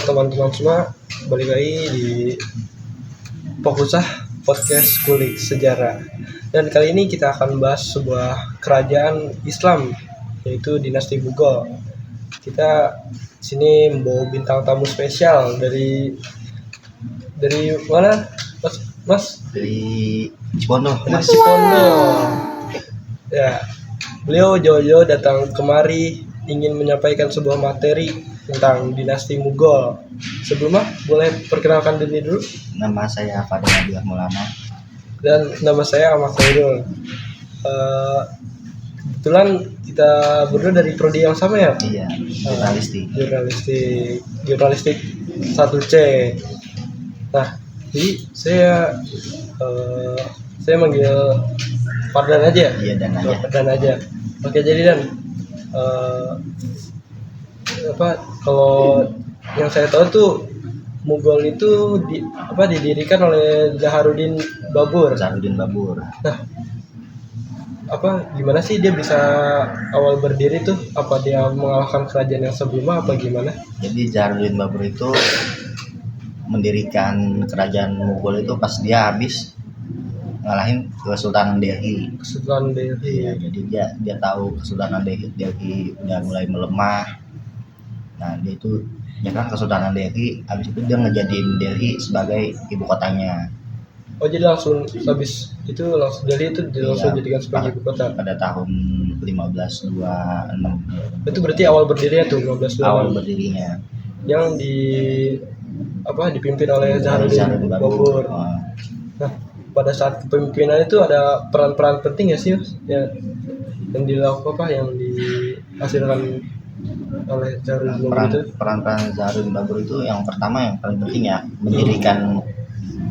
teman-teman semua, balik lagi di Fokusah Podcast Kulik Sejarah. Dan kali ini kita akan bahas sebuah kerajaan Islam, yaitu dinasti Mughal. Kita sini membawa bintang tamu spesial dari mana, Mas? Dari Cipondo. Dari Cipondo. Ya, beliau jauh-jauh datang kemari ingin menyampaikan sebuah materi tentang dinasti Mughal. Sebelumnya boleh perkenalkan diri dulu. Nama saya Fadil Abdullah Maulana. Dan nama saya Ahmad Khairul. Kebetulan kita berdua dari prodi yang sama ya? Iya, Jurnalistik 1C. Nah, jadi saya manggil Fardan aja. Iya, Dan aja. Oke, jadi Dan, kalau yang saya tahu tuh Mughal itu didirikan oleh Zaharuddin Babur. Nah, gimana sih dia bisa awal berdiri tuh? Apa dia mengalahkan kerajaan yang sebelumnya apa gimana? Jadi Zaharuddin Babur itu mendirikan kerajaan Mughal itu pas dia habis ngalahin Kesultanan Delhi. Iya. Jadi dia tahu Kesultanan Delhi udah mulai melemah. Nah, dia itu kan Kesultanan Delhi, habis itu dia ngejadiin Delhi sebagai ibu kotanya. Oh, jadi langsung habis itu Delhi itu langsung jadikan sebagai ibu kota pada tahun 1526. Itu berarti awal berdirinya tuh 1526. Awal berdirinya. Yang dipimpin oleh Zaharuddin Babur. Nah, pada saat kepemimpinan itu ada peran-peran penting ya sih, Mas? Yang dilakukan yang dihasilkan oleh Zaharuddin Babur itu. Peran Zaharuddin Babur itu yang pertama, yang paling penting ya, mendirikan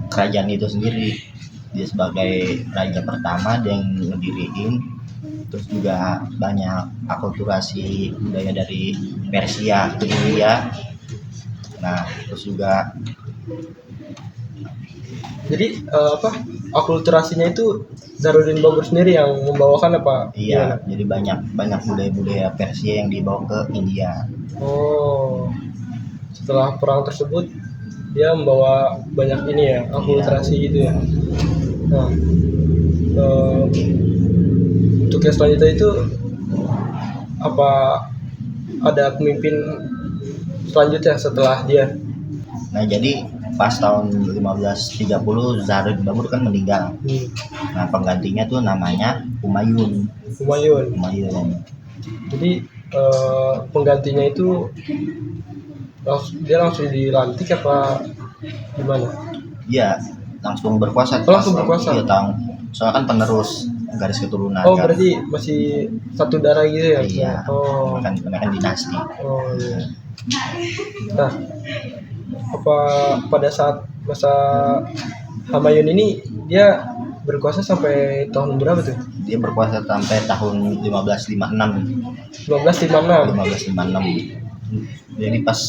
kerajaan itu sendiri. Dia sebagai raja pertama dia yang ngediriin. Terus juga banyak akulturasi budaya dari Persia ke India. Nah, terus juga jadi akulturasinya itu Zaharuddin Babur sendiri yang membawakan apa? Iya, jadi banyak budaya-budaya Persia yang dibawa ke India. Oh, setelah perang tersebut dia membawa banyak ini ya, akulturasi gitu ya. Nah, untuk yang selanjutnya itu apa ada pemimpin selanjutnya setelah dia? Nah, jadi pas tahun 1530 Zaharuddin Babur kan meninggal. Nah, penggantinya tuh namanya Humayun. Jadi penggantinya itu dia langsung dilantik apa gimana? Iya, langsung berkuasa. Iya, soalnya kan penerus garis keturunan. Oh, kan? Berarti masih satu darah gitu ya? Iya. Oh. Kan dinasti. Oh iya. Nah, pada saat masa Humayun ini dia berkuasa sampai tahun berapa tuh? Dia berkuasa sampai tahun 1556. 1556. Jadi pas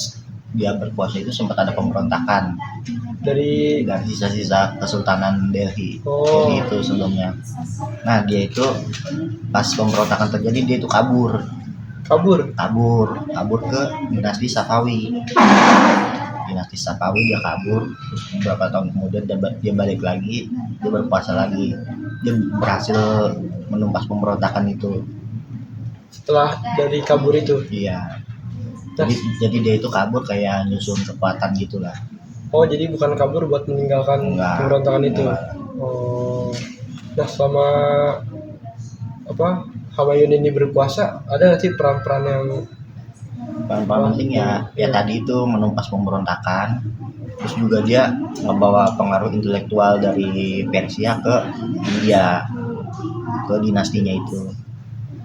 dia berkuasa itu sempat ada pemberontakan dari sisa-sisa Kesultanan Delhi. Oh. Jadi itu sebelumnya. Nah, dia itu pas pemberontakan terjadi dia itu kabur ke dinasti Safawi. Dia kabur, terus beberapa tahun kemudian dia balik lagi, dia berkuasa lagi, dia berhasil menumpas pemberontakan itu. Setelah dari kabur itu? Iya. Jadi dia itu kabur kayak nyusun kekuatan gitulah. Oh, jadi bukan kabur buat meninggalkan pemberontakan itu. Oh. Nah, selama Humayun ini berkuasa, ada nggak sih peran-peran yang penting ya tadi itu menumpas pemberontakan. Terus juga dia membawa pengaruh intelektual dari Persia ke India, ke dinastinya itu.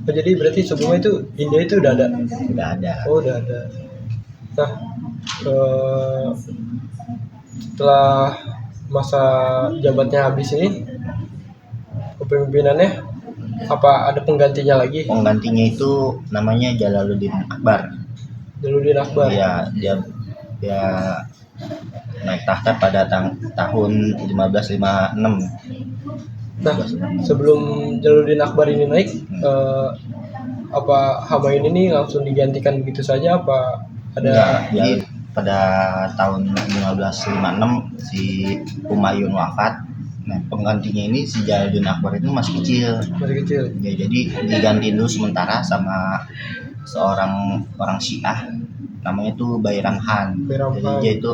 Oh, jadi berarti sebelumnya itu India itu udah ada? Oh, udah ada. Nah, setelah masa jabatnya habis ini, kepemimpinannya apa ada penggantinya lagi? Penggantinya itu namanya Jalaluddin Akbar. Iya, dia naik tahta pada tahun 1556. Nah, sebelum Jalaluddin Akbar ini naik, apa Humayun ini langsung digantikan begitu saja apa ada? Jadi pada tahun 1556 si Humayun wafat. Nah, penggantinya ini si Jalaluddin Akbar itu masih kecil. Masih kecil. Ya, jadi digantiin dulu sementara sama seorang orang Syiah namanya tuh Bairam Khan. Bairam Jadi Khan. dia itu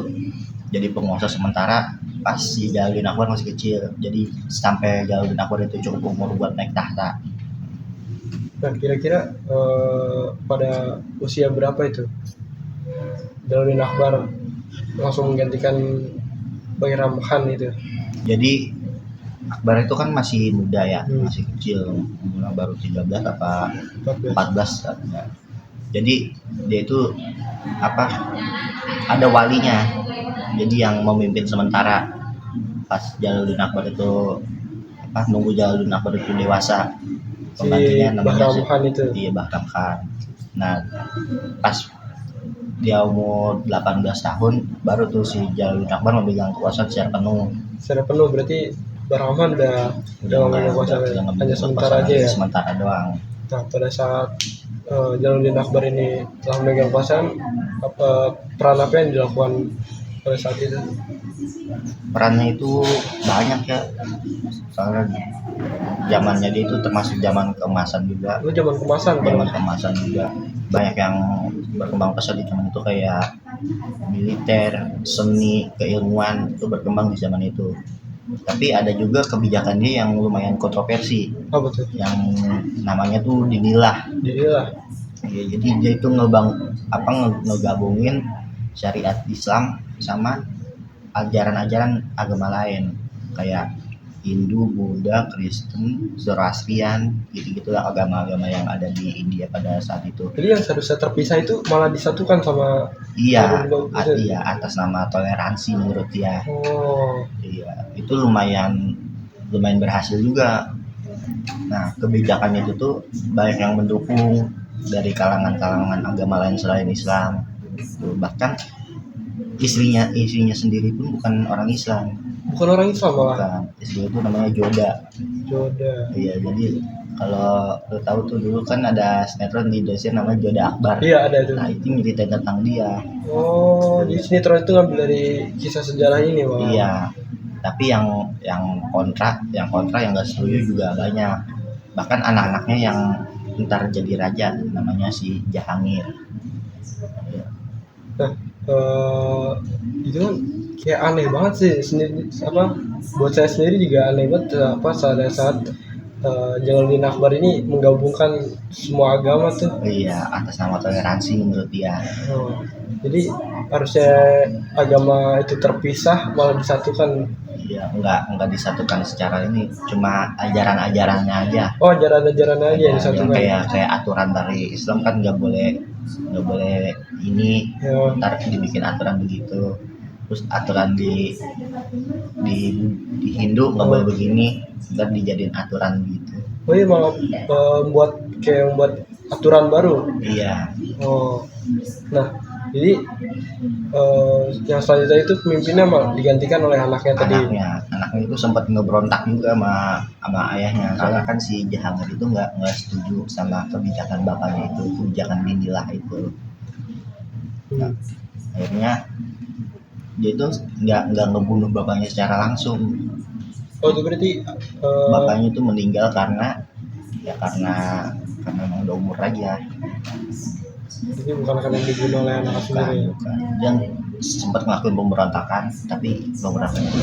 jadi penguasa sementara pas si Jalaluddin Akbar masih kecil. Jadi sampai Jalaluddin Akbar itu cukup umur buat naik tahta. Nah, kira-kira pada usia berapa itu Jalaluddin Akbar langsung menggantikan Bairam Khan itu? Jadi Akbar itu kan masih muda ya, masih kecil, umurnya baru 13 apa 14 katanya. Jadi dia itu ada walinya. Jadi yang memimpin sementara pas Jalaluddin Akbar itu nunggu Jalaluddin Akbar itu dewasa. Penggantinya namanya Bahram Khan itu. Iya, Bahram Khan. Nah, pas dia umur 18 tahun baru tuh si Jalaluddin Akbar memegang kekuasaan secara penuh. Secara penuh berarti Bahram Khan udah memegang kekuasaan hanya sementara aja ya. Sementara doang. Nah, pada saat Jalaluddin Akbar ini telah memegang kekuasaan, peran apa yang dilakukan pada saat itu? Perannya itu banyak ya, soalnya zamannya dia itu termasuk zaman keemasan juga. Itu zaman kemasan, juga banyak yang berkembang pesat di zaman itu, kayak militer, seni, keilmuan itu berkembang di zaman itu. Tapi ada juga kebijakan dia yang lumayan kontroversi. Apa tuh? Yang namanya tuh dinilah. Dinilah. Ya, jadi dia itu ngegabungin syariat Islam sama ajaran-ajaran agama lain kayak Hindu, Buddha, Kristen, Zoroastrian, gitu-gitulah agama-agama yang ada di India pada saat itu. Jadi yang seharusnya terpisah itu malah disatukan sama iya, atas nama toleransi menurut dia. Oh. Iya, itu lumayan berhasil juga. Nah, kebijakannya itu tuh banyak yang mendukung dari kalangan-kalangan agama lain selain Islam. Bahkan istrinya sendiri pun bukan orang Islam. Bukan orang Islam malah. Bukan. Istrinya itu namanya Joda. Iya, jadi kalau lo tahu tuh dulu kan ada sinetron di Indonesia namanya Joda Akbar. Iya, ada itu. Nah, itu nyeritain tentang dia. Oh, jadi sinetron itu ngambil dari kisah sejarah ini, Bang. Iya. Tapi yang kontra yang nggak setuju juga banyak. Bahkan anak-anaknya yang ntar jadi raja namanya si Jahangir. Nah, itu kan kayak aneh banget sih sendiri, buat saya sendiri juga aneh banget saat Jalaluddin Akbar ini menggabungkan semua agama tuh. Iya, atas nama toleransi menurut dia. Oh, jadi harusnya agama itu terpisah malah disatukan. Iya, enggak disatukan secara ini, cuma ajaran-ajarannya aja. Oh, ajaran-ajarannya aja yang disatukan. Kayak aturan dari Islam kan nggak boleh ini, ya. Ntar dibikin aturan begitu. Terus aturan di Hindu nggak boleh begini, ntar dijadiin aturan gitu. Oh iya, malah membuat aturan baru. Iya. Oh, nah jadi yang selanjutnya itu pemimpinnya malah digantikan oleh anaknya tadi. Anaknya itu sempat ngeberontak juga sama ayahnya, karena kan si Jahangir itu nggak setuju sama kebijakan bapaknya itu, kebijakan dinilah itu. Nah, akhirnya dia itu nggak ngebunuh bapaknya secara langsung. Oh, itu berarti bapaknya itu meninggal karena memang udah umur aja. Jadi bukan karena dibunuh oleh anak sendiri. Dia sempat ngelakuin pemberontakan, tapi pemberontakan itu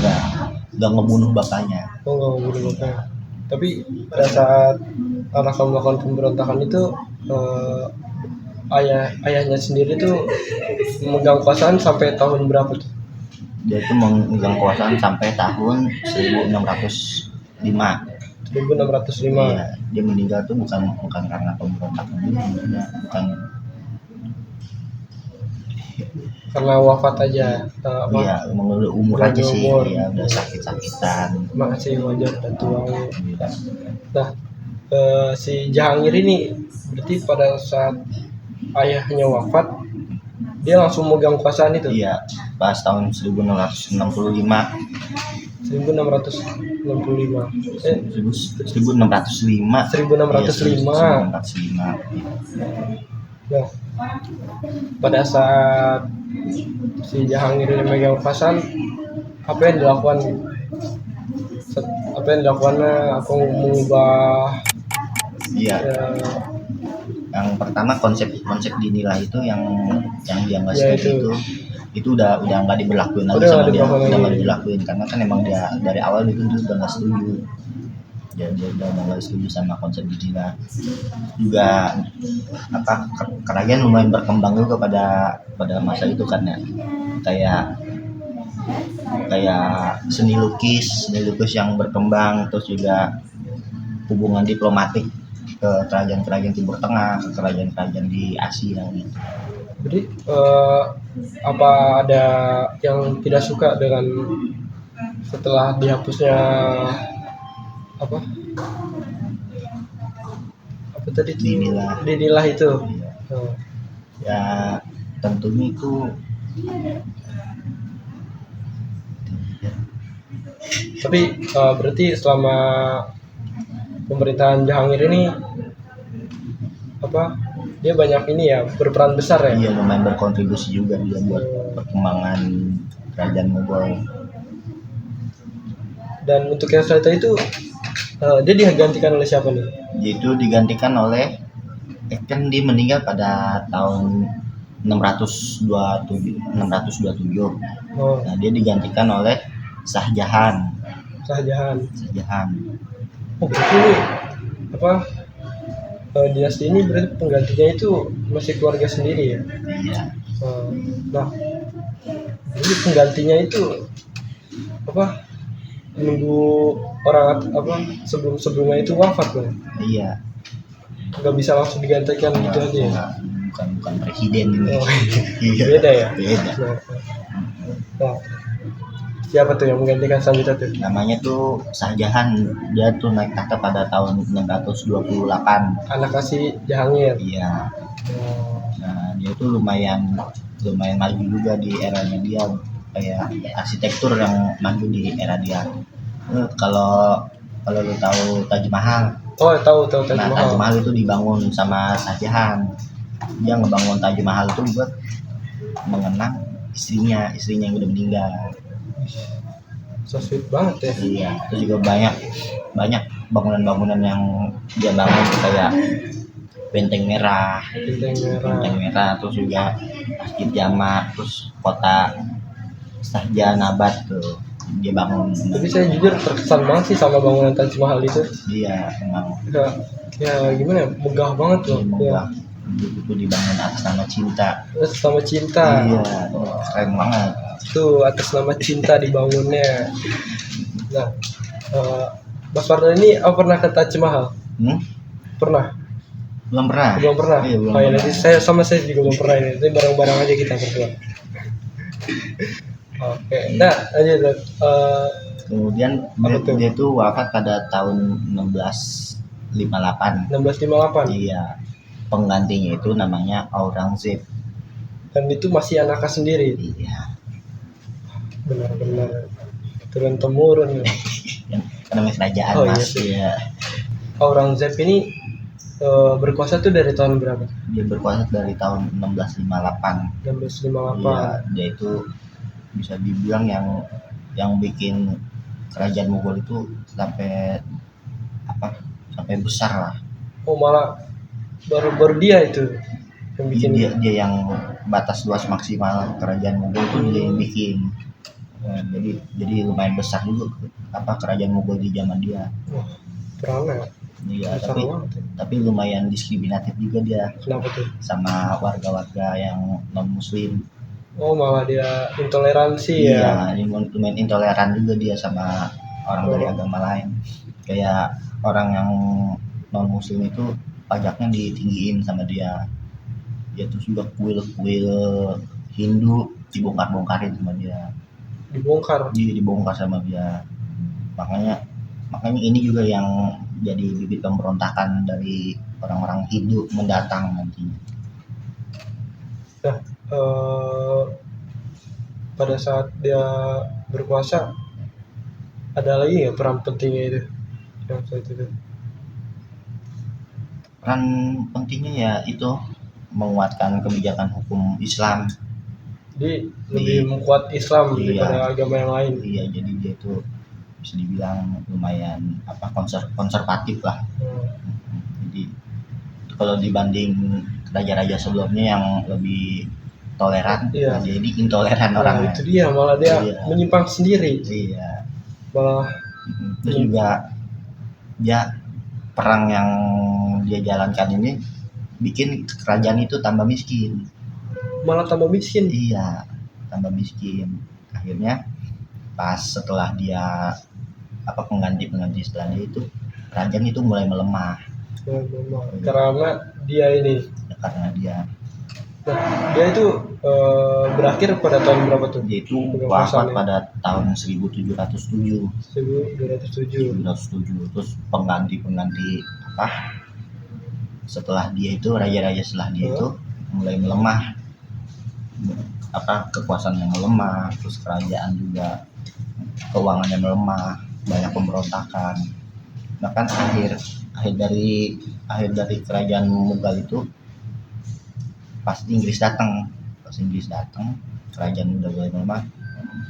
nggak ngebunuh bapaknya. Oh, nggak ngebunuh bapaknya. Tapi pada saat anak melakukan pemberontakan itu ayahnya sendiri tuh memegang kekuasaan sampai tahun berapa tuh? Dia itu memegang kekuasaan sampai tahun 1605. 1605. Iya, dia meninggal tuh bukan karena pemberontakan ini, bukan karena wafat aja. Iya, emang udah umur aja sih, ya udah sakit-sakitan. Makasih, wajar dan tua. Nah, si Jahangir ini berarti pada saat ayahnya wafat dia langsung megang kekuasaan itu. Iya, pas tahun 1665. 1665. 1605. 1605. Nah, pada saat si Jahangir ini megang kekuasaan, apa yang dilakukan? Apa yang dilakukannya? Apa mengubah Iya, ya, yang pertama konsep dinilai itu yang dia nggak ya setuju itu? itu udah nggak diberlakuin lagi Udah nggak sama dia, dilakukan udah nggak lagi. diberlakuin karena kan emang dia dari awal itu dia udah nggak setuju. Dia udah nggak setuju sama konsep dinilai. Juga apa kerajaan lumayan berkembang juga pada masa itu kan ya, kayak kayak seni lukis yang berkembang, terus juga hubungan diplomatik ke kerajaan-kerajaan Timur Tengah, ke kerajaan-kerajaan di Asia gitu. Jadi apa ada yang tidak suka dengan setelah dihapusnya apa apa tadi itu Dinilai dinilah itu? ya, Nah, ya tentunya itu tapi berarti selama pemerintahan Jahangir ini apa dia banyak ini ya berperan besar ya. dia lumayan berkontribusi juga dia buat perkembangan kerajaan Mughal. Dan untuk yang setelah itu dia digantikan oleh siapa nih? Dia itu digantikan oleh kan dia meninggal pada tahun 627. Oh, Nah, dia digantikan oleh Shah Jahan. Shahjahan. Shah Jahan. Oh, berarti ini apa dinasti ini berarti penggantinya itu masih keluarga sendiri ya? Iya. Nah, jadi penggantinya itu apa menunggu orang apa sebelumnya itu wafat kan? Iya. Nggak bisa langsung digantikan gitu aja ya? Bukan presiden ini. Oh, Iya. beda ya? Beda. Nah, siapa tuh yang menggantikan selanjutnya tuh? Namanya tuh Shah Jahan. Dia tuh naik tahta pada tahun 628. Anak kasih Jahangir. Iya. Oh, Nah, dia tuh lumayan maju juga di eranya dia, kayak arsitektur yang maju di era dia. Kalau kalau lu tahu Taj Mahal, oh tahu Taj nah Mahal. Taj Mahal itu dibangun sama Shah Jahan. Dia ngebangun Taj Mahal itu buat mengenang istrinya yang udah meninggal. So sweet banget ya. Iya, terus juga banyak bangunan-bangunan yang dia bangun tuh kayak Benteng Merah, Bintang merah. terus juga Masjid Jamak, terus kota Shahjahanabad tuh dia bangun. Tapi saya jujur terkesan banget sih sama bangunan Taj Mahal itu. Dia emang Ya gimana ya, megah banget loh. Ya, megah. Itu dibangun atas nama cinta. atas nama cinta. Iya, keren banget. Tuh atas nama cinta dibangunnya. Nah, Mas Fardan ini pernah ke Taj Mahal? Pernah? Belum pernah. Belum pernah. Iya, belum Oh ya, pernah. nanti saya juga belum pernah ini. Nanti bareng-bareng aja kita berdua. Oke. Nah, lanjut. Kemudian Apa tuh? dia tuh wafat pada tahun 1658. 1658. Iya. Penggantinya itu namanya Aurangzeb. Dan itu masih anaknya sendiri. Iya. Benar-benar turun temurun ya. Namanya kerajaan Oh, iya Mas. sih. Iya. Aurangzeb ini berkuasa tuh dari tahun berapa? Dia berkuasa dari tahun 1658. 1658. Iya, dia itu bisa dibilang yang bikin kerajaan Mughal itu sampai besar lah. Oh malah baru dia itu yang bikin. Dia yang batas luas maksimal kerajaan Mughal itu dia yang bikin. Nah, jadi lumayan besar juga kerajaan Mughal di zaman dia. Wah, perangnya Iya, besar banget ya. tapi lumayan diskriminatif juga dia Kenapa tuh? sama warga-warga yang non muslim. Oh malah dia intoleransi ya. Iya, lumayan intoleran juga dia sama orang dari agama lain. Kayak orang yang non muslim itu pajaknya ditinggiin sama dia. Dia terus juga kuil Hindu dibongkar-bongkarin sama dia. Dibongkar. Dibongkar sama dia. Makanya ini juga yang jadi bibit pemberontakan dari orang-orang Hindu mendatang nantinya. Nah, pada saat dia berkuasa ada lagi nggak peran pentingnya itu yang saat itu? Peran pentingnya ya itu menguatkan kebijakan hukum Islam. Jadi lebih memkuat Islam daripada agama yang lain. Iya, jadi dia itu bisa dibilang lumayan konservatif lah. Jadi kalau dibanding raja-raja sebelumnya yang lebih toleran, Iya. jadi intoleran orangnya. Itu dia, malah dia menyimpang sendiri. Iya. Malah terus juga dia perang yang dia jalankan ini bikin kerajaan itu tambah miskin. Malah tambah miskin. Iya, tambah miskin. Akhirnya pas setelah dia pengganti setelah dia itu kerajaan itu mulai melemah. Karena dia ini. Karena dia. Nah, dia itu berakhir pada tahun berapa tuh? Dia itu wafat pada tahun 1707. 1707. Terus pengganti setelah dia itu raja-raja setelah dia itu mulai melemah. Kekuasaannya melemah, terus kerajaan juga keuangannya melemah, banyak pemberontakan. Bahkan akhir dari kerajaan Mughal itu pas Inggris datang, kerajaan udah mulai melemah,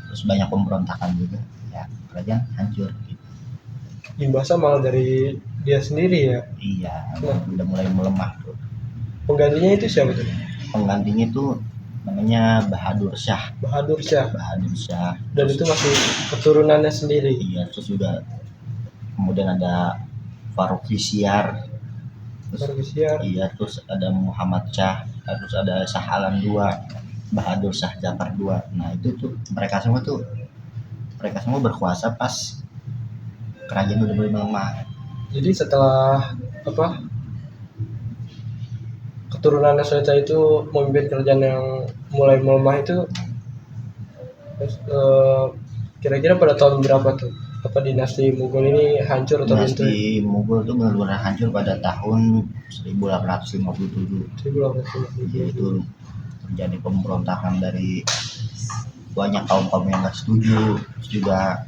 terus banyak pemberontakan juga, ya kerajaan hancur gitu. Imbasnya malah dari dia sendiri ya. Iya, udah mulai melemah tuh. Penggantinya itu siapa tuh? Penggantinya itu namanya Bahadur Shah. Dan itu masih keturunannya sendiri. Iya, terus juga kemudian ada Faruk Viziar. Iya, terus ada Muhammad Shah, terus ada Shah Alam II, Bahadur Shah Jafar II. Nah itu tuh mereka semua berkuasa pas kerajaan udah mulai melemah. Jadi setelah keturunan Sultan itu memimpin kerajaan yang mulai melemah itu, kira-kira pada tahun berapa tuh? Dinasti Mughal ini hancur atau runtuh? Dinasti Mughal itu benar-benar hancur pada tahun 1857. Yaitu terjadi pemberontakan dari banyak kaum yang nggak setuju. Terus juga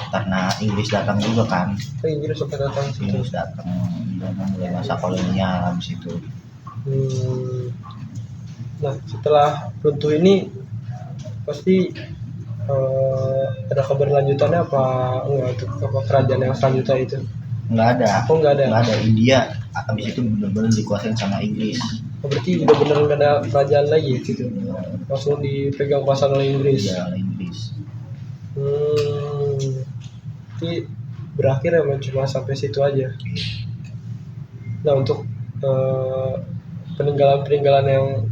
karena Inggris datang juga kan. Inggris datang dan mulai masa kolonial habis itu. Nah, setelah runtuh ini pasti ada keberlanjutannya apa enggak untuk kerajaan yang selanjutnya itu? Nggak ada. Nggak ada. India habis itu benar-benar dikuasain sama Inggris. Berarti udah bener nggak ada kerajaan lagi gitu? Langsung dipegang kuasa oleh Inggris. Iya, oleh Inggris. Jadi berakhir ya cuma sampai situ aja. Nah, untuk peninggalan yang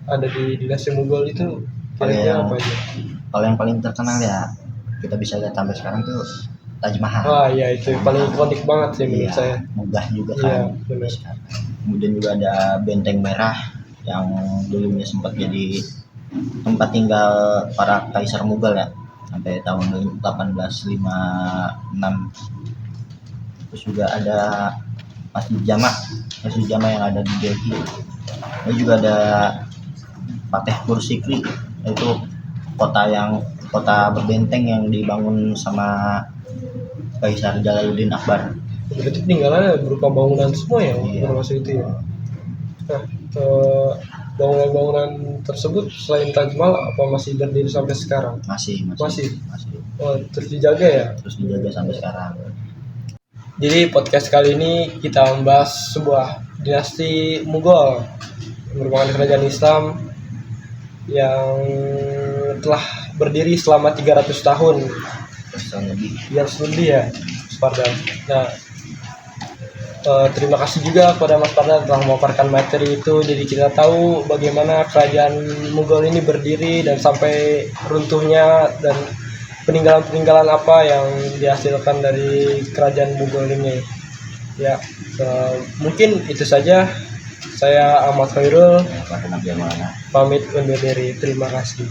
ada di dinasti Mughal itu kira-kira apa aja? Kalau yang paling terkenal ya kita bisa lihat sampai sekarang tuh Taj Mahal. Iya, itu paling ikonik banget sih menurut saya. Megah juga kan. Benar. Kemudian juga ada Benteng Merah yang dulunya sempat jadi tempat tinggal para kaisar Mughal ya sampai tahun 1856. Terus juga ada Masjid Jama yang ada di Delhi. Lalu juga ada Fatehpur Sikri, itu kota berbenteng yang dibangun sama Kaisar Jalaluddin Akbar. Berarti peninggalannya berupa bangunan semua ya, termasuk itu ya. Nah, bangunan-bangunan tersebut selain Taj Mahal apa masih berdiri sampai sekarang? Masih. Terus dijaga ya? Terus dijaga sampai sekarang. Jadi podcast kali ini kita membahas sebuah dinasti Mughal merupakan kerajaan Islam yang telah berdiri selama 300 tahun. Lebih ya, Mas Pardan. Nah, terima kasih juga kepada Mas Pardan telah memaparkan materi itu. Jadi kita tahu bagaimana kerajaan Mughal ini berdiri dan sampai runtuhnya dan peninggalan apa yang dihasilkan dari kerajaan Mughal ini. Ya, mungkin itu saja. Saya Ahmad Khairul pamit undur diri. Terima kasih.